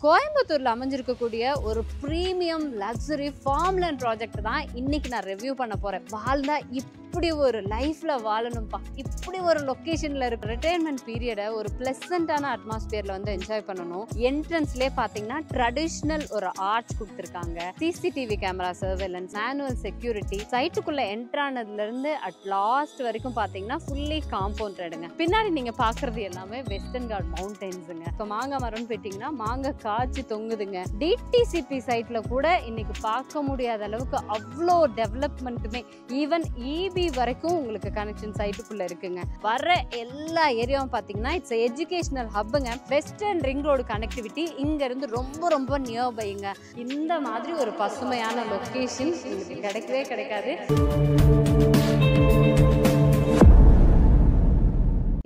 கோயம்புத்தூர்ல அமைஞ்சிருக்கக்கூடிய ஒரு premium luxury farmland project தான் இன்னைக்கு நான் ரிவ்யூ பண்ண போறேன். வாழ்ந்தா இப்படி ஒரு லைஃப்ல வாழணும்பா, இப்படி ஒரு லொகேஷன்ல இருக்க ரிட்டையர்மெண்ட் பீரியடை ஒரு பிளசண்டான அட்மாஸ்பியர்ல வந்து என்ஜாய் பண்ணணும். என்ட்ரன்ஸ்லேயே பாத்தீங்கன்னா ட்ரெடிஷ்னல் ஒரு ஆர்ச் கொடுத்துருக்காங்க. CCTV camera surveillance, manual security, சைட்டுக்குள்ள என்ட்ரானதுல இருந்து அட் லாஸ்ட் வரைக்கும் பாத்தீங்கன்னா ஃபுல்லி காம்பவுண்டடுங்க. பின்னாடி நீங்க பாக்குறது எல்லாமே வெஸ்டர்ன் காட் மவுண்டன்ஸுங்க. இப்போ மாங்காய் மரம்னு போயிட்டீங்கன்னா மாங்காய் காய்ச்சி தொங்குதுங்க. டிடிசிபி சைட்ல கூட இன்னைக்கு பார்க்க முடியாத அளவுக்கு அவ்வளோ டெவலப்மெண்ட்டுமே, ஈவன் இபி வரைக்கும் உங்களுக்கு கனெக்ஷன் சைட்டுக்குள்ள இருக்குங்க. வர எல்லா ஏரியாவும் பாத்தீங்கன்னா இட்ஸ் எஜுகேஷனல் ஹப்புங்க. வெஸ்டர்ன் ரிங் ரோடு கனெக்டிவிட்டி இங்க இருந்து ரொம்ப ரொம்ப நியர்பைங்க. இந்த மாதிரி ஒரு பசுமையான லொகேஷன் உங்களுக்கு கிடைக்கவே கிடைக்காது.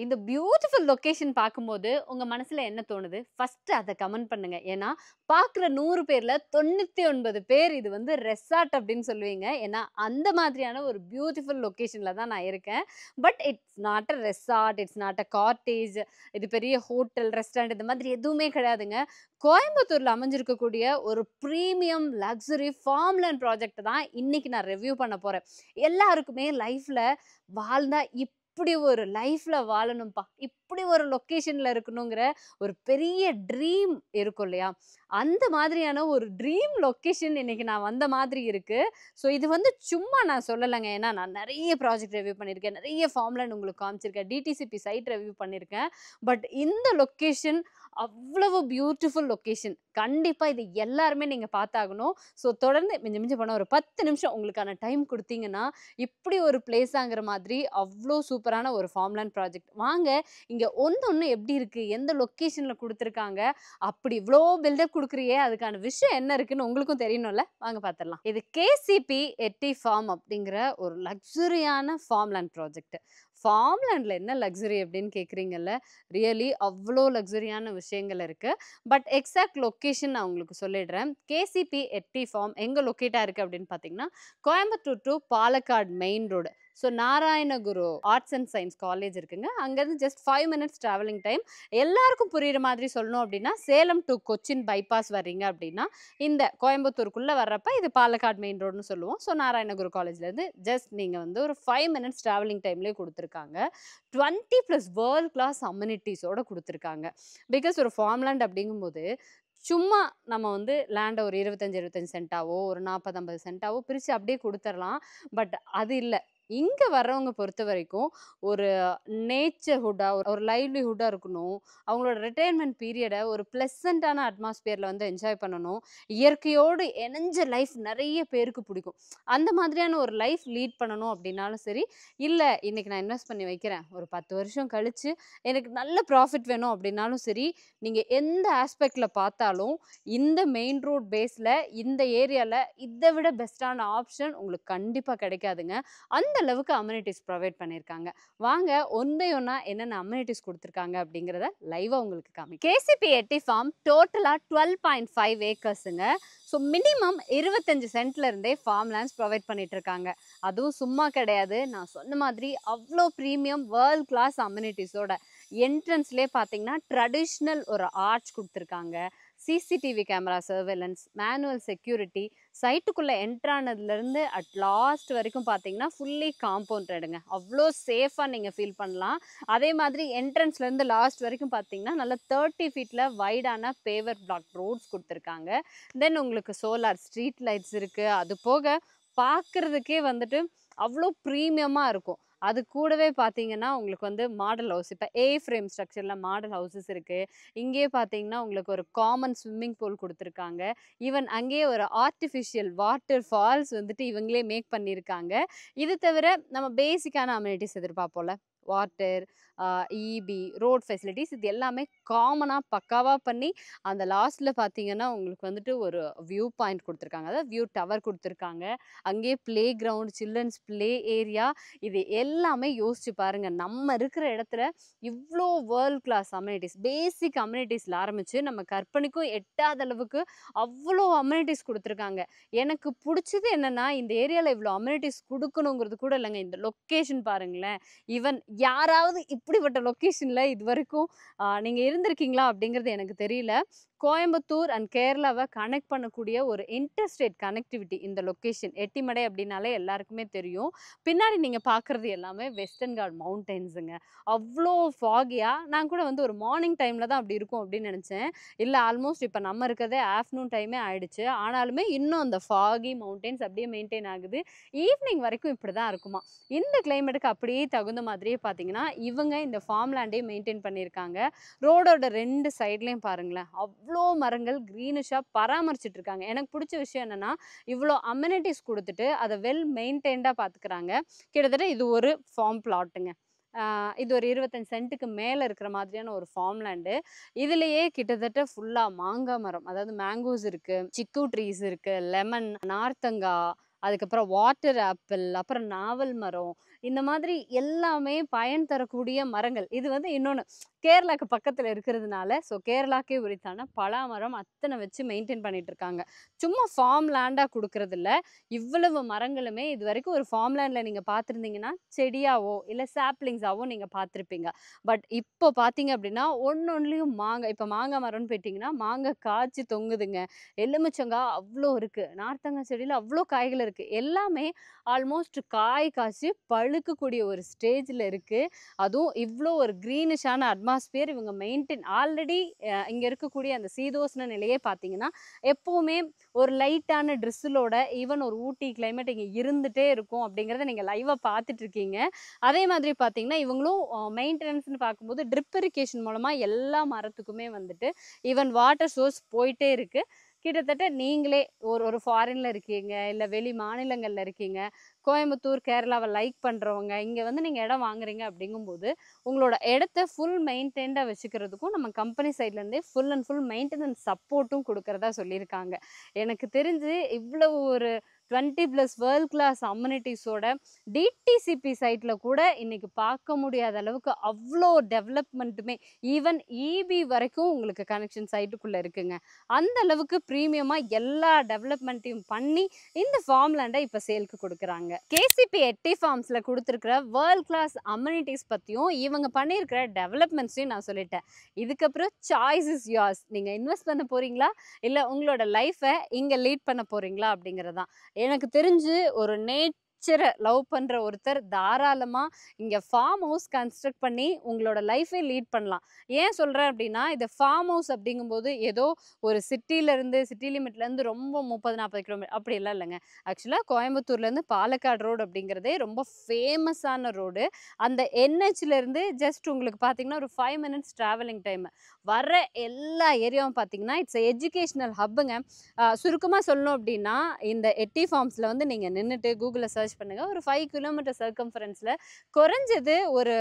இந்த பியூட்டிஃபுல் லொகேஷன் பார்க்கும்போது உங்க மனசுல என்ன தோணுது? ஃபர்ஸ்ட் அதை கமெண்ட் பண்ணுங்க. ஏன்னா பார்க்குற 100 பேர்ல 99 பேர் இது வந்து ரெசார்ட் அப்படின்னு சொல்லுவீங்க. ஏன்னா அந்த மாதிரியான ஒரு பியூட்டிஃபுல் லொகேஷன்ல தான் நான் இருக்கேன். But it's not a resort, it's not a cottage, இது பெரிய ஹோட்டல் ரெஸ்டாரண்ட் இந்த மாதிரி எதுவுமே கிடையாதுங்க. கோயம்புத்தூர்ல அமைஞ்சிருக்கக்கூடிய ஒரு ப்ரீமியம் லக்ஸரி ஃபார்ம்லேண்ட் ப்ராஜெக்ட் தான் இன்னைக்கு நான் ரிவ்யூ பண்ண போறேன். எல்லாருக்குமே லைஃப்ல வாழ்ந்தா இப்படி ஒரு லைஃப்ல வாழணும்பா, இப்படி ஒரு லொகேஷன்ல இருக்கணுங்கிற ஒரு பெரிய ட்ரீம் இருக்கும் இல்லையா? அந்த மாதிரியான ஒரு ட்ரீம் லொகேஷன் இன்னைக்கு நான் வந்த மாதிரி இருக்கு. ஸோ இது வந்து சும்மா நான் சொல்லலைங்க. ஏன்னா நான் நிறைய ப்ராஜெக்ட் ரிவ்யூ பண்ணியிருக்கேன், நிறைய ஃபார்ம்லேண்ட் உங்களுக்கு காமிச்சிருக்கேன், டிடிசிபி சைட் ரிவ்யூ பண்ணியிருக்கேன். பட் இந்த லொகேஷன் அவ்வளவு பியூட்டிஃபுல் லொகேஷன். கண்டிப்பா இது எல்லாருமே நீங்க பார்த்தாகணும். ஸோ தொடர்ந்து மிஞ்சி மிஞ்சி போனால் ஒரு 10 நிமிஷம் உங்களுக்கான டைம் கொடுத்தீங்கன்னா இப்படி ஒரு பிளேஸாங்கிற மாதிரி அவ்வளோ சூப்பரான ஒரு ஃபார்ம்லேண்ட் ப்ராஜெக்ட். வாங்க இங்க ஒன்று எப்படி இருக்கு, எந்த லொக்கேஷன்ல கொடுத்துருக்காங்க, அப்படி இவ்வளோ பில்டப் கொடுக்குறியே அதுக்கான விஷயம் என்ன இருக்குன்னு உங்களுக்கும் தெரியணும்ல. வாங்க பார்த்துடலாம். இது கேசிபி எட்டி ஃபார்ம் அப்படிங்கிற ஒரு லக்ஸுரியான ஃபார்ம்லேண்ட் ப்ராஜெக்ட். ஃபார்ம்லேண்டில் என்ன லக்ஸுரி அப்படின்னு கேட்குறீங்கல்ல, ரியலி அவ்வளோ லக்ஸுரியான விஷயங்கள் இருக்குது. பட் எக்ஸாக்ட் லொக்கேஷன் நான் உங்களுக்கு சொல்லிடுறேன். கேசிபி எட்டி ஃபார்ம் எங்கே லொக்கேட்டாக இருக்குது அப்படின்னு பார்த்தீங்கன்னா Coimbatore to Palakkad main road. So Narayana Guru arts and science college இருக்குங்க. அங்கேருந்து ஜஸ்ட் 5 மினிட்ஸ் ட்ராவலிங் டைம். எல்லாருக்கும் புரியுற மாதிரி சொல்லணும் அப்படின்னா சேலம் டு கொச்சின் பைபாஸ் வர்றீங்க அப்படின்னா இந்த கோயம்புத்தூருக்குள்ளே வர்றப்ப இது பாலக்காடு மெயின் ரோடுன்னு சொல்லுவோம். ஸோ நாராயணகுரு காலேஜ்லேருந்து ஜஸ்ட் நீங்கள் வந்து ஒரு 5 மினிட்ஸ் ட்ராவலிங் டைம்லேயே கொடுத்துருக்காங்க. 20+ வேர்ல்ட் கிளாஸ் அம்யூனிட்டிஸோட கொடுத்துருக்காங்க. பிகாஸ் ஒரு ஃபார்ம்லேண்ட் அப்படிங்கும்போது சும்மா நம்ம வந்து லேண்டை ஒரு 25 சென்ட்டாவோ ஒரு 40-50 சென்ட்டாவோ பிரித்து அப்படியே கொடுத்துடலாம். பட் அது இல்லை. இங்கே வர்றவங்க பொறுத்த வரைக்கும் ஒரு நேச்சர்ஹுட்டாக ஒரு லைவ்லிஹுட்டாக இருக்கணும். அவங்களோட ரிட்டையர்மெண்ட் பீரியடை ஒரு ப்ளசண்ட்டான அட்மாஸ்பியரில் வந்து என்ஜாய் பண்ணணும். இயற்கையோடு இணைஞ்ச லைஃப் நிறைய பேருக்கு பிடிக்கும். அந்த மாதிரியான ஒரு லைஃப் லீட் பண்ணணும் அப்படின்னாலும் சரி, இல்லை இன்றைக்கி நான் இன்வெஸ்ட் பண்ணி வைக்கிறேன், ஒரு 10 வருஷம் கழித்து எனக்கு நல்ல ப்ராஃபிட் வேணும் அப்படின்னாலும் சரி, நீங்கள் எந்த ஆஸ்பெக்டில் பார்த்தாலும் இந்த மெயின் ரோட் பேஸில் இந்த ஏரியாவில் இதை விட பெஸ்ட்டான ஆப்ஷன் உங்களுக்கு கண்டிப்பாக கிடைக்காதுங்க. அந்த அளவுக்கு அம்யூனிட்டிஸ் ப்ரொவைட் பண்ணியிருக்காங்க. வாங்க ஒன் பை ஒன்னா என்னென்ன அம்யூனிட்டிஸ் கொடுத்துருக்காங்க அப்படிங்கிறத லைவாக உங்களுக்கு காமி. கேசிபி எட்டி ஃபார்ம் டோட்டலாக 12.5 ஏக்கர்ஸுங்க. ஸோ மினிமம் 25 சென்ட்ல இருந்தே ஃபார்ம் லேண்ட்ஸ் ப்ரொவைட் பண்ணிட்டு இருக்காங்க. அதுவும் சும்மா கிடையாது. நான் சொன்ன மாதிரி அவ்வளோ ப்ரீமியம் வேர்ல்ட் கிளாஸ் அம்யூனிட்டிஸோட என்ட்ரன்ஸ்லேயே பார்த்தீங்கன்னா ட்ரெடிஷ்னல் ஒரு ஆர்ச் கொடுத்துருக்காங்க. CCTV camera surveillance, manual security, சைட்டுக்குள்ளே என்ட்ரானதுலேருந்து அட் லாஸ்ட் வரைக்கும் பார்த்தீங்கன்னா ஃபுல்லி காம்பவுண்டடுங்க. அவ்வளோ சேஃபாக நீங்கள் ஃபீல் பண்ணலாம். அதே மாதிரி என்ட்ரன்ஸ்லேருந்து லாஸ்ட் வரைக்கும் பார்த்தீங்கன்னா நல்லா 30 ஃபீட்டில் வைடான பேவர் பிளாக் ரோட்ஸ் கொடுத்துருக்காங்க. தென் உங்களுக்கு சோலார் ஸ்ட்ரீட் லைட்ஸ் இருக்குது. அது போக பார்க்குறதுக்கே வந்துட்டு அவ்வளோ ப்ரீமியமாக இருக்கும். அது கூடவே பார்த்தீங்கன்னா உங்களுக்கு வந்து மாடல் ஹவுஸ், இப்போ ஃப்ரேம் ஸ்ட்ரக்சரில் மாடல் ஹவுசஸ் இருக்குது. இங்கேயே பார்த்தீங்கன்னா உங்களுக்கு ஒரு காமன் ஸ்விம்மிங் பூல் கொடுத்துருக்காங்க. ஈவன் அங்கேயே ஒரு ஆர்டிஃபிஷியல் வாட்டர் ஃபால்ஸ் வந்துட்டு இவங்களே மேக் பண்ணியிருக்காங்க. இது தவிர நம்ம பேசிக்கான அம்யூனிட்டிஸ் எதிர்பார்ப்போம்ல, வாட்டர், இபி, ரோட் ஃபெசிலிட்டிஸ், இது எல்லாமே காமனாக பக்காவாக பண்ணி அந்த லாஸ்ட்டில் பார்த்தீங்கன்னா உங்களுக்கு வந்துட்டு ஒரு வியூ பாயிண்ட் கொடுத்துருக்காங்க, அதாவது வியூ டவர் கொடுத்துருக்காங்க. அங்கேயே playground, children's play area, இது எல்லாமே யோசிச்சு பாருங்கள். நம்ம இருக்கிற இடத்துல இவ்வளோ வேர்ல்ட் கிளாஸ் அம்யூனிட்டிஸ், பேசிக் அம்யூனிட்டிஸில் ஆரம்பித்து நம்ம கற்பனைக்கும் எட்டாத அளவுக்கு அவ்வளோ அம்யூனிட்டிஸ் கொடுத்துருக்காங்க. எனக்கு பிடிச்சது என்னென்னா இந்த ஏரியாவில் இவ்வளோ அம்யூனிட்டிஸ் கொடுக்கணுங்கிறது கூட இல்லைங்க, இந்த லொக்கேஷன் பாருங்களேன். ஈவன் யாராவது இப்படிப்பட்ட லொக்கேஷனில் இது வரைக்கும் நீங்கள் இருந்திருக்கீங்களா அப்படிங்கிறது எனக்கு தெரியல. கோயம்புத்தூர் அண்ட் கேரளாவை கனெக்ட் பண்ணக்கூடிய ஒரு இன்டர்ஸ்டேட் கனெக்டிவிட்டி இந்த லொக்கேஷன். எட்டிமடை அப்படின்னாலே எல்லாருக்குமே தெரியும். பின்னாடி நீங்கள் பார்க்குறது எல்லாமே வெஸ்டர்ன் காட் மவுண்டெயின்ஸுங்க. அவ்வளோ ஃபாகியாக நான் கூட வந்து ஒரு மார்னிங் டைமில் தான் அப்படி இருக்கும் அப்படின்னு நினச்சேன். இல்லை ஆல்மோஸ்ட் இப்போ நம்ம இருக்கிறதே ஆஃப்டர்நூன் டைமே ஆயிடுச்சு. ஆனாலுமே இன்னும் அந்த ஃபாகி மவுண்டெயின்ஸ் அப்படியே மெயின்டைன் ஆகுது. ஈவினிங் வரைக்கும் இப்படி தான் இருக்குமா. இந்த கிளைமேட்டுக்கு அப்படியே தகுந்த மாதிரியே பார்த்தீங்கன்னா இவங்க இந்த ஃபார்ம் லேண்டே மெயின்டைன் பண்ணியிருக்காங்க. ரோடோட 2 சைட்லேயும் பாருங்களேன், அவ்வளோ மரங்கள் க்ரீனிஷாக பராமரிச்சுட்டு இருக்காங்க. எனக்கு பிடிச்ச விஷயம் என்னென்னா இவ்வளோ அம்யூனிட்டிஸ் கொடுத்துட்டு அதை வெல் மெயின்டைன்டாக பார்த்துக்கிறாங்க. கிட்டத்தட்ட இது ஒரு ஃபார்ம் பிளாட்டுங்க. இது ஒரு 25 சென்ட்டுக்கு மேலே இருக்கிற மாதிரியான ஒரு ஃபார்ம் லேண்டு. இதுலேயே கிட்டத்தட்ட ஃபுல்லாக மாங்காய் மரம், அதாவது மேங்கோஸ் இருக்குது, சிக்கு ட்ரீஸ் இருக்குது, லெமன், நார்த்தங்கா, அதுக்கப்புறம் வாட்டர் ஆப்பிள், அப்புறம் நாவல் மரம், இந்த மாதிரி எல்லாமே பயன் தரக்கூடிய மரங்கள். இது வந்து இன்னொன்று கேரளாக்கு பக்கத்தில் இருக்கிறதுனால ஸோ கேரளாக்கே உரித்தான பலாமரம் அத்தனை வச்சு மெயின்டைன் பண்ணிட்டு இருக்காங்க. சும்மா ஃபார்ம் லேண்டாக கொடுக்கறதில்ல, இவ்வளவு மரங்களுமே இது வரைக்கும் ஒரு ஃபார்ம் லேண்டில் நீங்கள் பார்த்துருந்தீங்கன்னா செடியாவோ இல்லை சாப்லிங்ஸாவோ நீங்கள் பார்த்துருப்பீங்க. பட் இப்போ பார்த்தீங்க அப்படின்னா ஒன்றும் மாங்காய், இப்போ மாங்காய் மரம்னு போயிட்டிங்கன்னா மாங்காய் காய்ச்சி தொங்குதுங்க. எலுமிச்சங்காய் அவ்வளோ இருக்குது, நார்த்தங்காய் செடியில் அவ்வளோ காய்கள் இருக்குது. எல்லாமே ஆல்மோஸ்ட் காய் காய்ச்சி பழுக்கக்கூடிய ஒரு ஸ்டேஜில் இருக்குது. அதுவும் இவ்வளோ ஒரு க்ரீனிஷான அட்மாஸ்பியர் இவங்க மெயின்டைன் ஆல்ரெடி இங்கே இருக்கக்கூடிய அந்த சீதோஷ்ண நிலையே பார்த்தீங்கன்னா எப்போவுமே ஒரு லைட்டான ட்ரிஸ்ஸிலோட ஈவன் ஒரு ஊட்டி கிளைமேட் இங்கே இருந்துகிட்டே இருக்கும் அப்படிங்கிறத நீங்கள் லைவாக பார்த்துட்ருக்கீங்க. அதே மாதிரி பார்த்தீங்கன்னா இவங்களும் மெயின்டெனன்ஸ்னு பார்க்கும்போது ட்ரிப் இரிகேஷன் மூலமாக எல்லா மரத்துக்குமே வந்துட்டு ஈவன் வாட்டர் சோர்ஸ் போயிட்டே இருக்குது. கிட்டத்தட்ட நீங்களே ஒரு ஃபாரின்ல இருக்கீங்க, இல்லை வெளி மாநிலங்களில் இருக்கீங்க, கோயம்புத்தூர் கேரளாவை லைக் பண்ணுறவங்க இங்கே வந்து நீங்கள் இடம் வாங்குறீங்க அப்படிங்கும்போது உங்களோட இடத்த ஃபுல் மெயின்டைன்டாக வச்சுக்கிறதுக்கும் நம்ம கம்பெனி சைட்லேருந்தே ஃபுல் அண்ட் ஃபுல் மெயின்டெனன்ஸ் சப்போர்ட்டும் கொடுக்குறதா சொல்லியிருக்காங்க. எனக்கு தெரிஞ்சு இவ்வளவு ஒரு 20+ வேர்ல்ட் கிளாஸ் அம்யூனிட்டிஸோட டிடிசிபி சைட்டில் கூட இன்னைக்கு பார்க்க முடியாத அளவுக்கு அவ்வளோ டெவலப்மெண்ட்டுமே ஈவன் இபி வரைக்கும் உங்களுக்கு கனெக்ஷன் சைட்டுக்குள்ளே இருக்குங்க. அந்த அளவுக்கு ப்ரீமியமாக எல்லா டெவலப்மெண்ட்டையும் பண்ணி இந்த ஃபார்ம் லேண்டை இப்போ சேலுக்கு கொடுக்குறாங்க. கேசிபி எட்டி ஃபார்ம்ஸில் கொடுத்துருக்கிற வேர்ல்ட் கிளாஸ் அம்யூனிட்டிஸ் பற்றியும் இவங்க பண்ணியிருக்கிற டெவலப்மெண்ட்ஸையும் நான் சொல்லிட்டேன். இதுக்கப்புறம் சாய்ஸ் இஸ் யோர்ஸ். நீங்கள் இன்வெஸ்ட் பண்ண போகிறீங்களா இல்லை உங்களோட லைஃப்பை இங்கே லீட் பண்ண போகிறீங்களா அப்படிங்கிறதான். எனக்கு தெரிஞ்சு ஒரு நேச்சரை லவ் பண்ணுற ஒருத்தர் தாராளமாக இங்கே ஃபார்ம் ஹவுஸ் கன்ஸ்ட்ரக்ட் பண்ணி உங்களோட லைஃபை லீட் பண்ணலாம். ஏன் சொல்கிறேன் அப்படின்னா இது ஃபார்ம் ஹவுஸ் அப்படிங்கும்போது ஏதோ ஒரு சிட்டி லிமிட்லேருந்து ரொம்ப 30-40 கிலோமீட்டர் அப்படிலாம் இல்லைங்க. ஆக்சுவலாக கோயம்புத்தூர்லேருந்து பாலக்காடு ரோடு அப்படிங்கிறதே ரொம்ப ஃபேமஸான ரோடு. அந்த என்ஹெச்லேருந்து ஜஸ்ட் உங்களுக்கு பார்த்தீங்கன்னா ஒரு 5 மினிட்ஸ் ட்ராவலிங் டைம். வர எல்லா ஏரியாவும் பார்த்தீங்கன்னா இட்ஸ் எஜுகேஷ்னல் ஹப்புங்க. சுருக்கமாக சொல்லணும் அப்படின்னா இந்த எட்டி ஃபார்ம்ஸில் வந்து நீங்கள் நின்றுட்டு கூகுளில் சர்ச் பண்ணுங்கள். ஒரு 5 கிலோமீட்டர் சர்க்கம்ஃபரன்ஸில் குறைஞ்சது ஒரு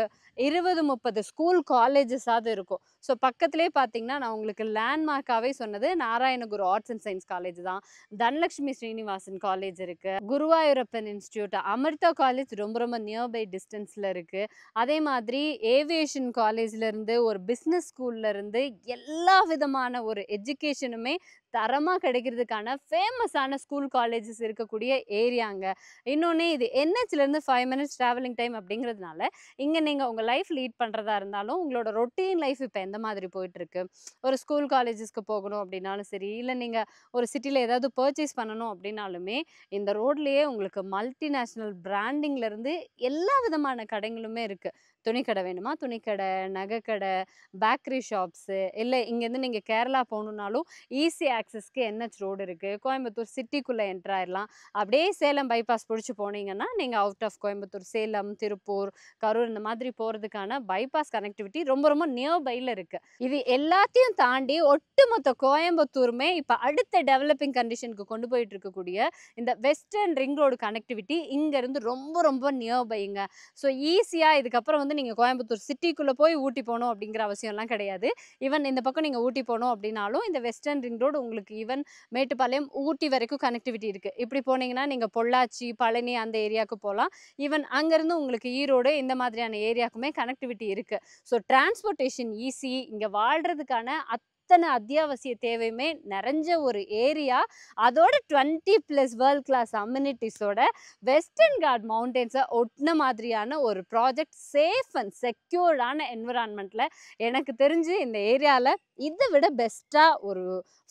20-30 ஸ்கூல் காலேஜஸாவது இருக்கும். ஸோ பக்கத்துலேயே பார்த்தீங்கன்னா நான் உங்களுக்கு லேண்ட்மார்க்காகவே சொன்னது Narayana Guru arts and science college தான். தனலட்சுமி ஸ்ரீனிவாசன் காலேஜ் இருக்குது, குருவாயூரப்பன் இன்ஸ்டியூட், அமிர்தா காலேஜ் ரொம்ப ரொம்ப நியர்பை டிஸ்டன்ஸில் இருக்குது. அதே மாதிரி ஏவியேஷன் காலேஜ்லேருந்து ஒரு பிஸ்னஸ் ஸ்கூல்லேருந்து எல்லா விதமான ஒரு எஜுகேஷனுமே தரமாக கிடைக்கிறதுக்கான ஃபேமஸான ஸ்கூல் காலேஜஸ் இருக்கக்கூடிய ஏரியாங்க. இன்னொன்று இது என்ஹெச்லேருந்து 5 மினிட்ஸ் ட்ராவலிங் டைம் அப்படிங்கிறதுனால இங்கே நீங்கள் உங்கள் லைஃப் லீட் பண்ணுறதா இருந்தாலும் உங்களோட ரொட்டீன் லைஃப் இப்போ எந்த மாதிரி போயிட்டுருக்கு, ஒரு ஸ்கூல் காலேஜஸ்க்கு போகணும் அப்படின்னாலும் சரி, இல்லை நீங்கள் ஒரு சிட்டியில் ஏதாவது பர்ச்சேஸ் பண்ணணும் அப்படின்னாலுமே இந்த ரோட்லேயே உங்களுக்கு மல்டிநேஷ்னல் பிராண்டிங்லேருந்து எல்லா விதமான கடைகளுமே இருக்குது. துணிக்கடை வேணுமா துணிக்கடை, நகைக்கடை, பேக்கரி ஷாப்ஸு, இல்லை இங்கேருந்து நீங்கள் கேரளா போகணுன்னாலும் ஈஸி ஆக்சஸ்க்கு என்ஹெச் ரோடு இருக்குது. கோயம்புத்தூர் சிட்டிக்குள்ளே என்ட்ரு ஆயிடலாம். அப்படியே சேலம் பைபாஸ் பிடிச்சி போனீங்கன்னா நீங்கள் அவுட் ஆஃப் கோயம்புத்தூர் சேலம், திருப்பூர், கரூர் இந்த மாதிரி போகிறதுக்கான பைபாஸ் கனெக்டிவிட்டி ரொம்ப ரொம்ப நியர்பையில் இருக்குது. இது எல்லாத்தையும் தாண்டி ஒட்டுமொத்த கோயம்புத்தூருமே இப்போ அடுத்த டெவலப்பிங் கண்டிஷனுக்கு கொண்டு போயிட்டு இருக்கக்கூடிய இந்த வெஸ்டர்ன் ரிங் ரோடு கனெக்டிவிட்டி இங்கேருந்து ரொம்ப ரொம்ப நியர்பைங்க. ஸோ ஈஸியாக இதுக்கப்புறம் வந்து நீங்கள் கோயம்புத்தூர் சிட்டிக்குள்ளே போய் ஊட்டி போகணும் அப்படிங்கிற அவசியம்லாம் கிடையாது. ஈவன் இந்த பக்கம் நீங்கள் ஊட்டி போகணும் அப்படின்னாலும் இந்த வெஸ்டர்ன் ரிங் ரோடு உங்களுக்கு ஈவன் மேட்டுப்பாளையம் ஊட்டி வரைக்கும் கனெக்டிவிட்டி இருக்குது. இப்படி போனீங்கன்னா நீங்கள் பொள்ளாச்சி, பழனி அந்த ஏரியாவுக்கு போகலாம். ஈவன் அங்கேருந்து உங்களுக்கு ஈரோடு இந்த மாதிரியான ஏரியாவுக்குமே கனெக்டிவிட்டி இருக்குது. So transportation easy. இங்கே வாழ்கிறதுக்கான அத்தனை அத்தியாவசிய தேவையுமே நிறைஞ்ச ஒரு ஏரியா. அதோட 20+ வேர்ல்ட் கிளாஸ் அம்யூனிட்டிஸோட வெஸ்டர்ன் காட் மவுண்டன்ஸை ஒட்டின மாதிரியான ஒரு ப்ராஜெக்ட் சேஃப் அண்ட் செக்யூர்டான என்விரான்மெண்ட்ல எனக்கு தெரிஞ்சு இந்த ஏரியாவில் இதை விட பெஸ்ட்டாக ஒரு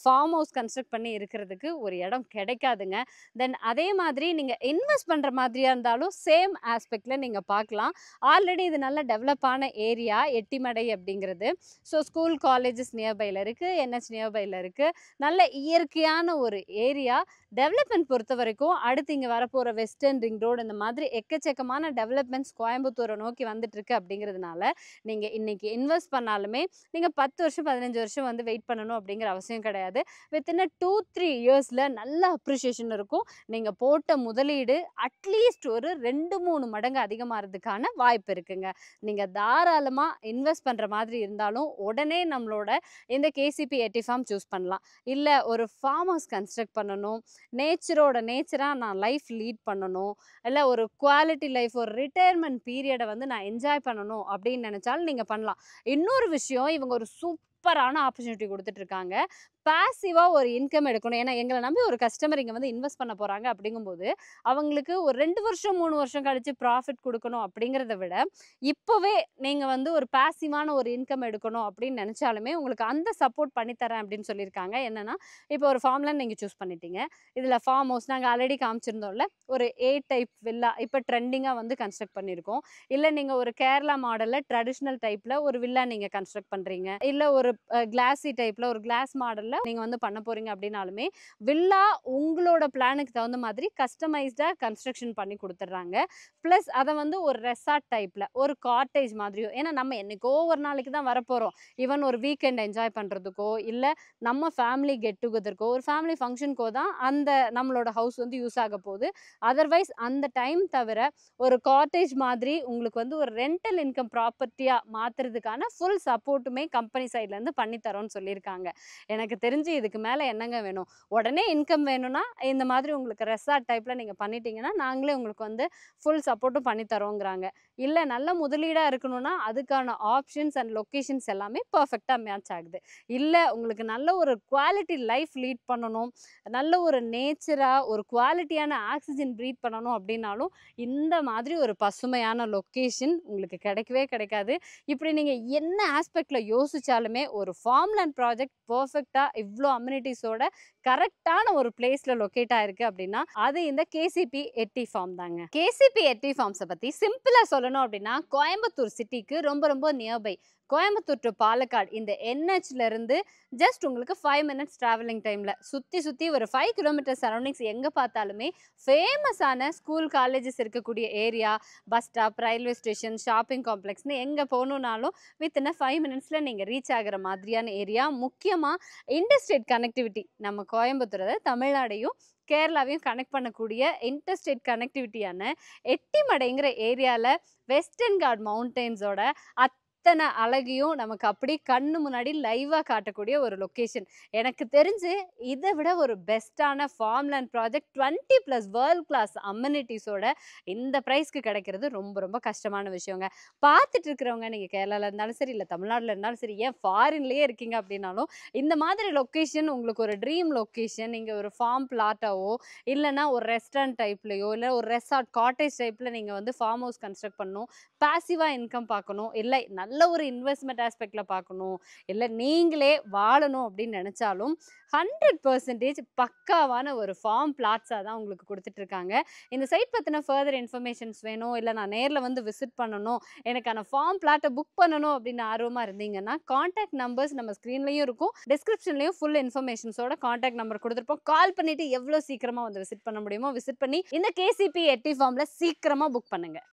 ஃபார்ம் ஹவுஸ் கன்ஸ்ட்ரக்ட் பண்ணி இருக்கிறதுக்கு ஒரு இடம் கிடைக்காதுங்க. தென் அதே மாதிரி நீங்கள் இன்வெஸ்ட் பண்ணுற மாதிரியாக இருந்தாலும் சேம் ஆஸ்பெக்டில் நீங்கள் பார்க்கலாம். ஆல்ரெடி இது நல்ல டெவலப்பான ஏரியா எட்டிமடை அப்படிங்கிறது. ஸோ ஸ்கூல் காலேஜஸ் நியர்பையில் இருக்குது, NH நியர்பையில் இருக்குது. நல்ல இயற்கையான ஒரு ஏரியா. டெவலப்மெண்ட் பொறுத்த வரைக்கும் அடுத்து இங்கே வரப்போகிற வெஸ்டர்ன் ரிங் ரோடு இந்த மாதிரி எக்கச்சக்கமான டெவலப்மெண்ட்ஸ் கோயம்புத்தூரை நோக்கி வந்துட்டுருக்கு. அப்படிங்கிறதுனால நீங்கள் இன்றைக்கி இன்வெஸ்ட் பண்ணாலுமே நீங்கள் 10 வருஷம் 15 வருஷம் வந்து வெயிட் பண்ணணும் அப்படிங்கிற அவசியம் கிடையாது. வித்தின் 2-3 இயர்ஸில் நல்ல அப்ரிஷியேஷன் இருக்கும். நீங்கள் போட்ட முதலீடு அட்லீஸ்ட் ஒரு 2-3 மடங்கு அதிகமாகிறதுக்கான வாய்ப்பு இருக்குங்க. நீங்கள் தாராளமாக இன்வெஸ்ட் பண்ணுற மாதிரி இருந்தாலும் உடனே நம்மளோட இந்த KCP எட்டி ஃபார்ம் சூஸ் பண்ணலாம். இல்லை ஒரு ஃபார்ம் ஹவுஸ் கன்ஸ்ட்ரக்ட் பண்ணணும், நேச்சராக நான் லைஃப் லீட் பண்ணணும், இல்லை ஒரு குவாலிட்டி லைஃப், ஒரு ரிட்டையர்மெண்ட் பீரியடை வந்து நான் என்ஜாய் பண்ணணும் அப்படின்னு நினச்சாலும் நீங்கள் பண்ணலாம். இன்னொரு விஷயம், இவங்க ஒரு சூப்பரான ஆப்பர்ச்சுனிட்டி கொடுத்துட்ருக்காங்க. பாசிவாக ஒரு இன்கம் எடுக்கணும். ஏன்னா எங்களை நம்பி ஒரு கஸ்டமர் இங்கே வந்து இன்வெஸ்ட் பண்ண போகிறாங்க. அப்படிங்கும்போது அவங்களுக்கு ஒரு 2 வருஷம் 3 வருஷம் கழித்து ப்ராஃபிட் கொடுக்கணும். அப்படிங்கிறத விட இப்போவே நீங்கள் வந்து ஒரு பாசிவான ஒரு இன்கம் எடுக்கணும் அப்படின்னு நினச்சாலுமே உங்களுக்கு அந்த சப்போர்ட் பண்ணித்தரேன் அப்படின்னு சொல்லியிருக்காங்க. என்னென்னா, இப்போ ஒரு ஃபார்ம்லேண்ட் நீங்கள் சூஸ் பண்ணிட்டீங்க. இதில் ஃபார்ம் ஹவுஸ் நாங்கள் ஆல்ரெடி காமிச்சிருந்தோம்ல, ஒரு A டைப் வில்லா இப்போ ட்ரெண்டிங்காக வந்து கன்ஸ்ட்ரக்ட் பண்ணியிருக்கோம். இல்லை நீங்கள் ஒரு கேரளா மாடலில் ட்ரெடிஷ்னல் டைப்பில் ஒரு வில்லா நீங்கள் கன்ஸ்ட்ரக்ட் பண்ணுறீங்க, இல்லை ஒரு கிளாஸி டைப்பில் ஒரு கிளாஸ் மாடலில் நீங்கள் வந்து பண்ண போகிறீங்க அப்படின்னாலுமே வில்லா உங்களோட பிளானுக்கு தகுந்த மாதிரி கஸ்டமைஸ்டாக கன்ஸ்ட்ரக்ஷன் பண்ணி கொடுத்துட்றாங்க. ப்ளஸ் அதை வந்து ஒரு ரெசார்ட் டைப்பில் ஒரு காட்டேஜ் மாதிரியோ, ஏன்னா நம்ம என்றைக்கோ ஒரு நாளைக்கு தான் வரப்போகிறோம். ஈவன் ஒரு வீக்கெண்ட் என்ஜாய் பண்ணுறதுக்கோ, இல்லை நம்ம ஃபேமிலி கெட் டுகெதருக்கோ, ஒரு ஃபேமிலி ஃபங்க்ஷனுக்கோ தான் அந்த நம்மளோட ஹவுஸ் வந்து யூஸ் ஆக போகுது. அதர்வைஸ் அந்த டைம் தவிர ஒரு காட்டேஜ் மாதிரி உங்களுக்கு வந்து ஒரு ரெண்டல் இன்கம் ப்ராப்பர்ட்டியாக மாற்றுறதுக்கான ஃபுல் சப்போர்ட்டுமே கம்பெனி சைட்லேருந்து பண்ணித்தரோன்னு சொல்லியிருக்காங்க. எனக்கு தெரிஞ்சு இதுக்கு மேலே என்னங்க வேணும்? உடனே இன்கம் வேணும்னா இந்த மாதிரி உங்களுக்கு ரெசார்ட் டைப்பில் நீங்கள் பண்ணிட்டீங்கன்னா நாங்களே உங்களுக்கு வந்து ஃபுல் சப்போர்ட்டும் பண்ணித்தரோங்கிறாங்க. இல்லை நல்ல முதலீடாக இருக்கணும்னா அதுக்கான ஆப்ஷன்ஸ் அண்ட் லொக்கேஷன்ஸ் எல்லாமே பர்ஃபெக்டாக மேட்ச் ஆகுது. இல்லை உங்களுக்கு நல்ல ஒரு குவாலிட்டி லைஃப் லீட் பண்ணணும், நல்ல ஒரு நேச்சராக ஒரு குவாலிட்டியான ஆக்சிஜன் ப்ரீத் பண்ணணும் அப்படின்னாலும் இந்த மாதிரி ஒரு பசுமையான லொக்கேஷன் உங்களுக்கு கிடைக்கவே கிடைக்காது. இப்படி நீங்கள் என்ன ஆஸ்பெக்டில் யோசிச்சாலுமே ஒரு ஃபார்ம்லேண்ட் ப்ராஜெக்ட் பர்ஃபெக்டாக இவ்வளோ அம்யூனிட்டிஸோட கரெக்டான ஒரு பிளேஸில் லொக்கேட் ஆயிருக்கு அப்படின்னா அது இந்த KCP எட்டி ஃபார்ம் தாங்க. KCP எட்டி ஃபார்ம்ஸை பற்றி சிம்பிளாக சொல்லணும் அப்படின்னா கோயம்புத்தூர் சிட்டிக்கு ரொம்ப ரொம்ப நியர்பை. கோயம்புத்தூர் டு பாலக்காடு இந்த NHலேருந்து ஜஸ்ட் உங்களுக்கு 5 மினிட்ஸ் ட்ராவலிங் டைமில் சுற்றி ஒரு 5 கிலோமீட்டர் சரௌண்டிங்ஸ் எங்கே பார்த்தாலுமே ஃபேமஸான ஸ்கூல் காலேஜஸ் இருக்கக்கூடிய ஏரியா, bus stop, railway station, shopping காம்ப்ளெக்ஸ்னு எங்கே போகணுன்னாலும் வித்தின் 5 மினிட்ஸில் நீங்கள் ரீச் ஆகிற மாதிரியான ஏரியா. முக்கியமாக இன்டர்ஸ்டேட் கனெக்டிவிட்டி, நம்ம கோயம்புத்தூர் தமிழ்நாடையும் கேரளாவையும் கனெக்ட் பண்ணக்கூடிய இன்டர்ஸ்டேட் கனெக்டிவிட்டியான எட்டிமடைங்கிற ஏரியாவில் வெஸ்டர்ன் காட் மவுண்டன்ஸோட அத்தனை அழகையும் நமக்கு அப்படி கண்ணு முன்னாடி லைவாக காட்டக்கூடிய ஒரு லொக்கேஷன். எனக்கு தெரிஞ்சு இதை விட ஒரு பெஸ்ட்டான ஃபார்ம்லேண்ட் ப்ராஜெக்ட் 20+ வேர்ல்ட் கிளாஸ் அம்யூனிட்டிஸோட இந்த ப்ரைஸ்க்கு கிடைக்கிறது ரொம்ப ரொம்ப கஷ்டமான விஷயங்க. பார்த்துட்டு இருக்கிறவங்க நீங்கள் கேரளாவில் இருந்தாலும் சரி, இல்லை தமிழ்நாட்டில் இருந்தாலும் சரி, ஏன் ஃபாரின்லேயே இருக்கீங்க அப்படின்னாலும் இந்த மாதிரி லொக்கேஷன் உங்களுக்கு ஒரு ட்ரீம் லொக்கேஷன். நீங்கள் ஒரு ஃபார்ம் பிளாட்டாவோ இல்லைனா ஒரு ரெஸ்டாரண்ட் டைப்லையோ இல்லை ஒரு ரெசார்ட் காட்டேஜ் டைப்பில் நீங்கள் வந்து ஃபார்ம் ஹவுஸ் கன்ஸ்ட்ரக்ட் பண்ணணும், பாசிவாக இன்கம் பார்க்கணும், இல்லை நல்ல ஒரு இன்வெஸ்ட்மெண்ட் ஆஸ்பெக்டில் பார்க்கணும், இல்லை நீங்களே வாழணும் அப்படின்னு நினச்சாலும் 100% பக்காவான ஒரு ஃபார்ம் பிளாட்ஸாக தான் உங்களுக்கு கொடுத்துட்ருக்காங்க. இந்த சைட் பற்றின ஃபர்தர் இன்ஃபர்மேஷன்ஸ் வேணும், இல்லை நான் நேரில் வந்து விசிட் பண்ணணும், எனக்கான ஃபார்ம் பிளாட்டை புக் பண்ணணும் அப்படின்னு ஆர்வமாக இருந்தீங்கன்னா காண்டாக்ட் நம்பர்ஸ் நம்ம ஸ்க்ரீன்லேயும் இருக்கும், டிஸ்கிரிப்ஷன்லேயும் ஃபுல் இன்ஃபர்மேஷன்ஸோட காண்டாக்ட் நம்பர் கொடுத்துருப்போம். கால் பண்ணிவிட்டு எவ்வளோ சீக்கிரமாக வந்து விசிட் பண்ண முடியுமோ விசிட் பண்ணி இந்த KCP எட்டி ஃபார்மில் சீக்கிரமாக புக் பண்ணுங்கள்.